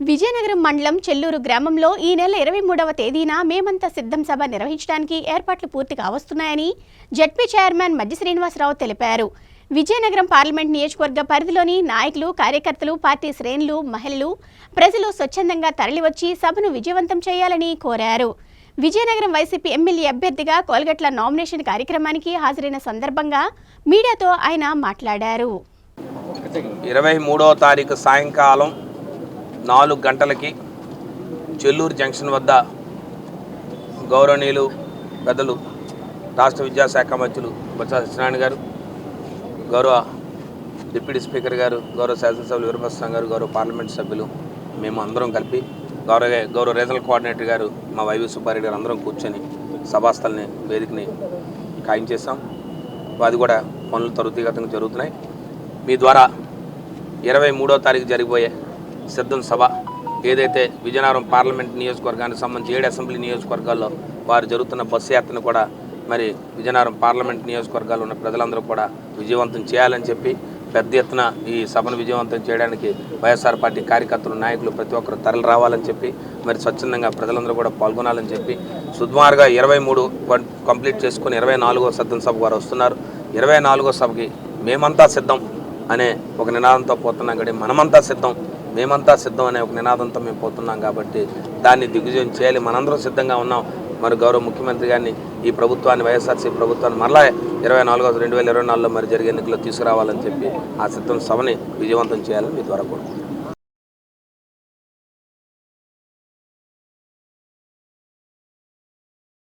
విజయనగరం మండలం చెల్లూరు గ్రామంలో ఈ నెల 23వ తేదీన మేమంతా సిద్ధం సభ నిర్వహించడానికి ఏర్పాట్లు పూర్తి కావస్తున్నాయని జెడ్పీ చైర్మన్ మధ్య శ్రీనివాసరావు తెలిపారు. విజయనగరం పార్లమెంట్ నియోజకవర్గ పరిధిలోని నాయకులు, కార్యకర్తలు, పార్టీ శ్రేణులు, మహిళలు, ప్రజలు స్వచ్ఛందంగా తరలివచ్చి సభను విజయవంతం చేయాలని కోరారు. విజయనగరం వైసీపీ ఎమ్మెల్యే అభ్యర్థిగా కోల్గట్ల నామినేషన్ కార్యక్రమానికి హాజరైన సందర్భంగా మీడియాతో ఆయన మాట్లాడారు. 23వ తారీఖు సాయంకాలం 4 గంటలకి చెల్లూరు జంక్షన్ వద్ద గౌరవనీయులు పెద్దలు రాష్ట్ర విద్యాశాఖ మంత్రులు బొత్స సత్యనారాయణ గారు, గౌరవ డిప్యూటీ స్పీకర్ గారు, గౌరవ శాసనసభ్యులు వీరభద్రస్వామి గారు, గౌరవ పార్లమెంట్ సభ్యులు మేము అందరం కలిపి గౌరవ రీజనల్ కోఆర్డినేటర్ గారు మా వైవి సుబ్బారెడ్డి గారు అందరం కూర్చొని సభాస్థల్ని వేదికని ఖాయం చేస్తాం. అది కూడా పనులు త్వరితగతంగా జరుగుతున్నాయి. మీ ద్వారా 23వ తారీఖు జరిగిపోయే సిద్ధం సభ ఏదైతే విజయనగరం పార్లమెంట్ నియోజకవర్గానికి సంబంధించి 7 అసెంబ్లీ నియోజకవర్గాల్లో వారు జరుగుతున్న బస్సు యాత్రను కూడా మరి విజయనగరం పార్లమెంట్ నియోజకవర్గాల్లో ఉన్న ప్రజలందరూ కూడా విజయవంతం చేయాలని చెప్పి పెద్ద ఎత్తున ఈ సభను విజయవంతం చేయడానికి వైఎస్ఆర్ పార్టీ కార్యకర్తలు, నాయకులు ప్రతి ఒక్కరు తరలి రావాలని చెప్పి మరి స్వచ్ఛందంగా ప్రజలందరూ కూడా పాల్గొనాలని చెప్పి సుమారుగా 23 కంప్లీట్ చేసుకుని 24వ సిద్ధం సభ వారు వస్తున్నారు. 24వ సభకి మేమంతా సిద్ధం అనే ఒక నినాదంతో పోతున్నాం. కాబట్టి మనమంతా సిద్ధం, మేమంతా సిద్ధం అనే ఒక నినాదంతో మేము పోతున్నాం. కాబట్టి దాన్ని దిగ్విజయం చేయాలి. మనందరం సిద్ధంగా ఉన్నాం. మరి గౌరవ ముఖ్యమంత్రి గారిని, ఈ ప్రభుత్వాన్ని, వైఎస్ఆర్సీ ప్రభుత్వాన్ని మరలా 2024లో మరి జరిగే ఎన్నికల్లో తీసుకురావాలని చెప్పి ఆ సిద్ధం సభని విజయవంతం చేయాలని మీ ద్వారా కోరుకుంటున్నాను.